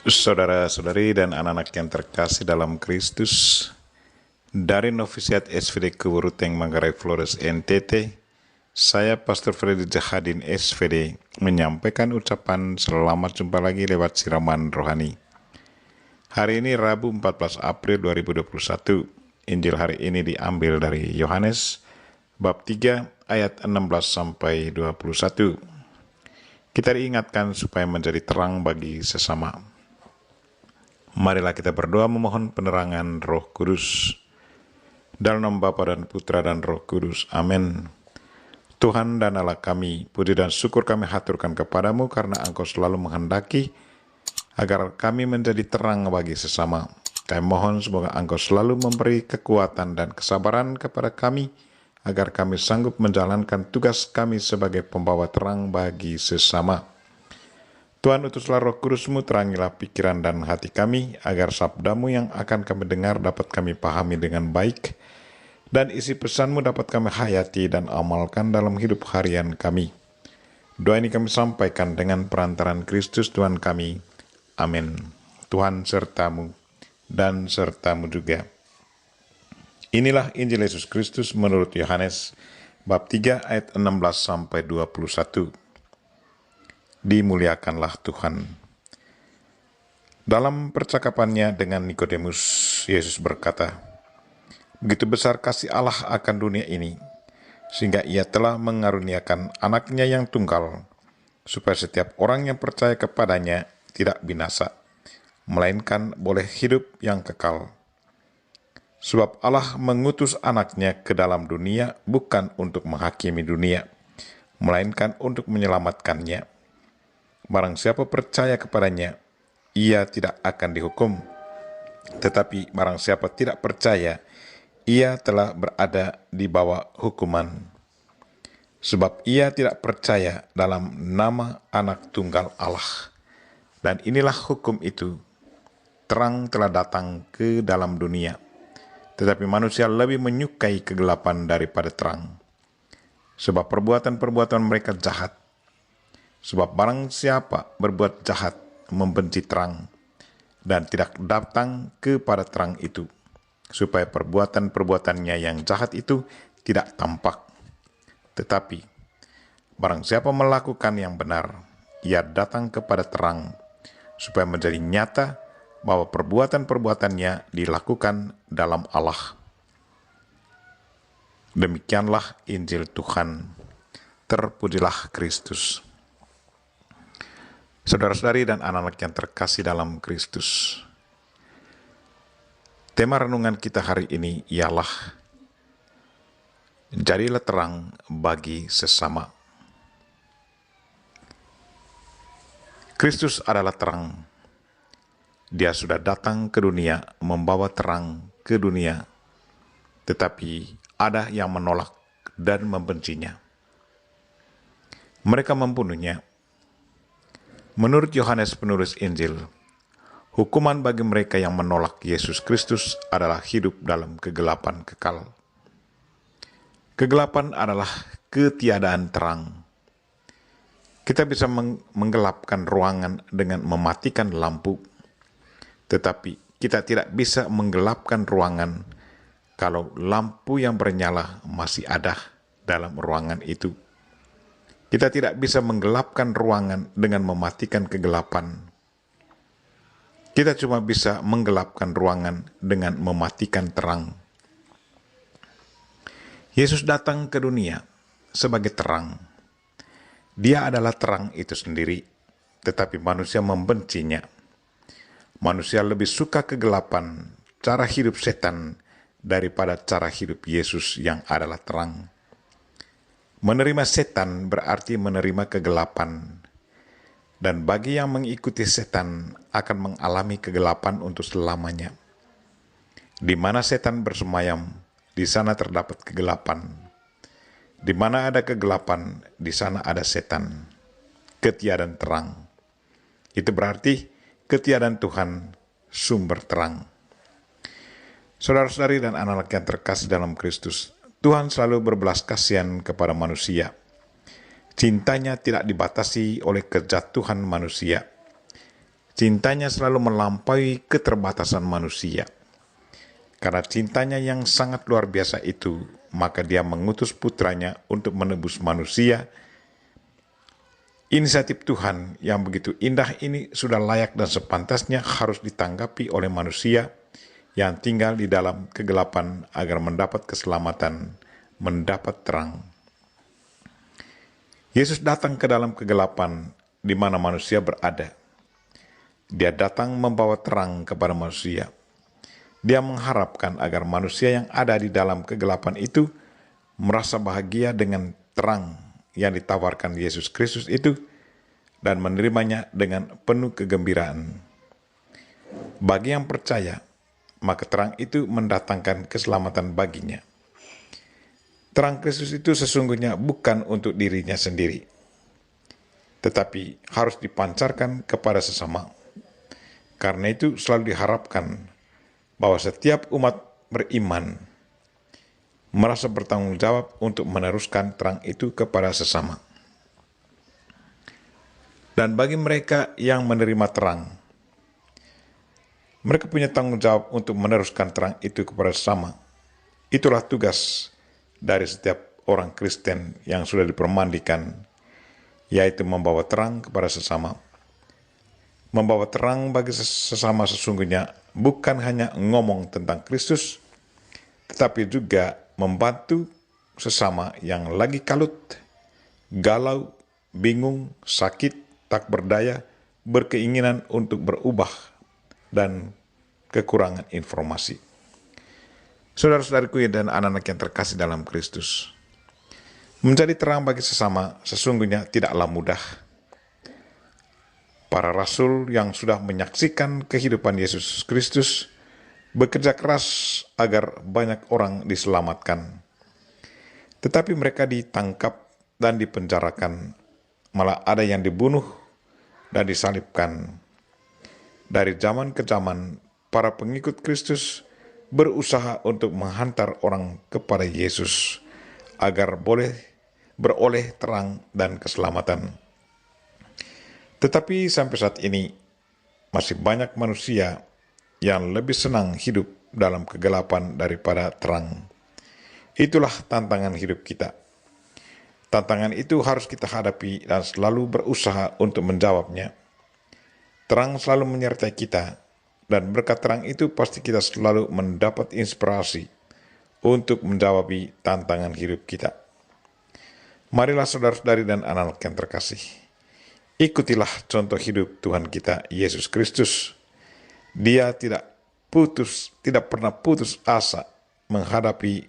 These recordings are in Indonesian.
Saudara-saudari dan anak-anak yang terkasih dalam Kristus, dari Novisiat SVD Kewuruteng Manggarai Flores NTT, saya Pastor Freddy Jahadin SVD menyampaikan ucapan selamat jumpa lagi lewat siraman rohani. Hari ini Rabu 14 April 2021, Injil hari ini diambil dari Yohanes bab 3 ayat 16 sampai 21. Kita diingatkan supaya menjadi terang bagi sesama. Marilah kita berdoa memohon penerangan Roh Kudus. Dalam nama Bapa dan Putra dan Roh Kudus. Amin. Tuhan dan Allah kami, puji dan syukur kami haturkan kepadamu karena Engkau selalu menghendaki agar kami menjadi terang bagi sesama. Kami mohon semoga Engkau selalu memberi kekuatan dan kesabaran kepada kami agar kami sanggup menjalankan tugas kami sebagai pembawa terang bagi sesama. Tuhan, utuslah Roh Kudus-Mu, terangilah pikiran dan hati kami, agar sabda-Mu yang akan kami dengar dapat kami pahami dengan baik, dan isi pesan-Mu dapat kami hayati dan amalkan dalam hidup harian kami. Doa ini kami sampaikan dengan perantaran Kristus Tuhan kami. Amin. Tuhan serta-Mu dan serta-Mu juga. Inilah Injil Yesus Kristus menurut Yohanes, bab 3 ayat 16 sampai 21. Dimuliakanlah Tuhan. Dalam percakapannya dengan Nikodemus, Yesus berkata, "Begitu besar kasih Allah akan dunia ini, sehingga Ia telah mengaruniakan anaknya yang tunggal, supaya setiap orang yang percaya kepadanya tidak binasa, melainkan boleh hidup yang kekal. Sebab Allah mengutus anaknya ke dalam dunia bukan untuk menghakimi dunia, melainkan untuk menyelamatkannya. Barang siapa percaya kepadanya, ia tidak akan dihukum. Tetapi barang siapa tidak percaya, ia telah berada di bawah hukuman. Sebab ia tidak percaya dalam nama anak tunggal Allah. Dan inilah hukum itu, terang telah datang ke dalam dunia, tetapi manusia lebih menyukai kegelapan daripada terang. Sebab perbuatan-perbuatan mereka jahat. Sebab barang siapa berbuat jahat membenci terang dan tidak datang kepada terang itu, supaya perbuatan-perbuatannya yang jahat itu tidak tampak. Tetapi barang siapa melakukan yang benar, ia datang kepada terang, supaya menjadi nyata bahwa perbuatan-perbuatannya dilakukan dalam Allah." Demikianlah Injil Tuhan. Terpujilah Kristus. Saudara-saudari dan anak-anak yang terkasih dalam Kristus, tema renungan kita hari ini ialah jadilah terang bagi sesama. Kristus adalah terang. Dia sudah datang ke dunia membawa terang ke dunia, tetapi ada yang menolak dan membencinya. Mereka membunuhnya. Menurut Yohanes penulis Injil, hukuman bagi mereka yang menolak Yesus Kristus adalah hidup dalam kegelapan kekal. Kegelapan adalah ketiadaan terang. Kita bisa menggelapkan ruangan dengan mematikan lampu, tetapi kita tidak bisa menggelapkan ruangan kalau lampu yang bernyala masih ada dalam ruangan itu. Kita tidak bisa menggelapkan ruangan dengan mematikan kegelapan. Kita cuma bisa menggelapkan ruangan dengan mematikan terang. Yesus datang ke dunia sebagai terang. Dia adalah terang itu sendiri, tetapi manusia membencinya. Manusia lebih suka kegelapan, cara hidup setan, daripada cara hidup Yesus yang adalah terang. Menerima setan berarti menerima kegelapan. Dan bagi yang mengikuti setan akan mengalami kegelapan untuk selamanya. Di mana setan bersemayam, di sana terdapat kegelapan. Di mana ada kegelapan, di sana ada setan. Ketiadaan terang. Itu berarti ketiadaan Tuhan, sumber terang. Saudara-saudari dan anak-anak yang terkasih dalam Kristus, Tuhan selalu berbelas kasihan kepada manusia. Cintanya tidak dibatasi oleh kejatuhan manusia. Cintanya selalu melampaui keterbatasan manusia. Karena cintanya yang sangat luar biasa itu, maka dia mengutus putranya untuk menebus manusia. Inisiatif Tuhan yang begitu indah ini sudah layak dan sepantasnya harus ditanggapi oleh manusia yang tinggal di dalam kegelapan agar mendapat keselamatan, mendapat terang. Yesus datang ke dalam kegelapan di mana manusia berada. Dia datang membawa terang kepada manusia. Dia mengharapkan agar manusia yang ada di dalam kegelapan itu merasa bahagia dengan terang yang ditawarkan Yesus Kristus itu dan menerimanya dengan penuh kegembiraan. Bagi yang percaya, maka terang itu mendatangkan keselamatan baginya. Terang Kristus itu sesungguhnya bukan untuk dirinya sendiri, tetapi harus dipancarkan kepada sesama. Karena itu selalu diharapkan bahwa setiap umat beriman merasa bertanggung jawab untuk meneruskan terang itu kepada sesama. Dan bagi mereka yang menerima terang, mereka punya tanggung jawab untuk meneruskan terang itu kepada sesama. Itulah tugas dari setiap orang Kristen yang sudah dipermandikan, yaitu membawa terang kepada sesama. Membawa terang bagi sesama sesungguhnya bukan hanya ngomong tentang Kristus, tetapi juga membantu sesama yang lagi kalut, galau, bingung, sakit, tak berdaya, berkeinginan untuk berubah, dan kekurangan informasi. Saudara-saudariku dan anak-anak yang terkasih dalam Kristus, menjadi terang bagi sesama sesungguhnya tidaklah mudah. Para rasul yang sudah menyaksikan kehidupan Yesus Kristus bekerja keras agar banyak orang diselamatkan. Tetapi mereka ditangkap dan dipenjarakan, malah ada yang dibunuh dan disalibkan. Dari zaman ke zaman, para pengikut Kristus berusaha untuk menghantar orang kepada Yesus agar boleh beroleh terang dan keselamatan. Tetapi sampai saat ini masih banyak manusia yang lebih senang hidup dalam kegelapan daripada terang. Itulah tantangan hidup kita. Tantangan itu harus kita hadapi dan selalu berusaha untuk menjawabnya. Terang selalu menyertai kita, dan berkat terang itu pasti kita selalu mendapat inspirasi untuk menjawabi tantangan hidup kita. Marilah saudara-saudari dan anak-anak yang terkasih, ikutilah contoh hidup Tuhan kita Yesus Kristus. Dia tidak pernah putus asa menghadapi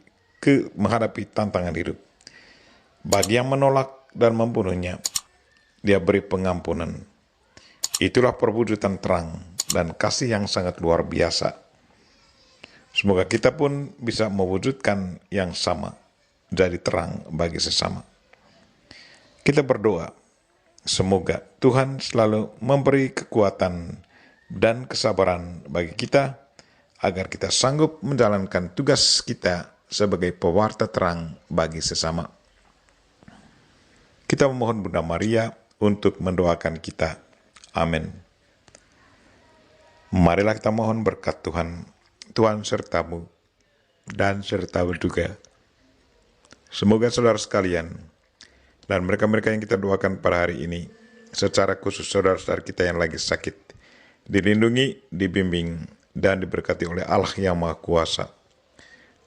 tantangan hidup. Bagi yang menolak dan membunuhnya, dia beri pengampunan. Itulah perwujudan terang dan kasih yang sangat luar biasa. Semoga kita pun bisa mewujudkan yang sama, jadi terang bagi sesama. Kita berdoa, semoga Tuhan selalu memberi kekuatan dan kesabaran bagi kita, agar kita sanggup menjalankan tugas kita sebagai pewarta terang bagi sesama. Kita memohon Bunda Maria untuk mendoakan kita. Amin. Marilah kita mohon berkat Tuhan. Tuhan sertamu dan sertamu juga. Semoga saudara sekalian dan mereka-mereka yang kita doakan pada hari ini, secara khusus saudara-saudara kita yang lagi sakit, dilindungi, dibimbing, dan diberkati oleh Allah yang Maha Kuasa,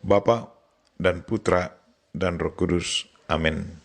Bapa dan Putra dan Roh Kudus. Amin.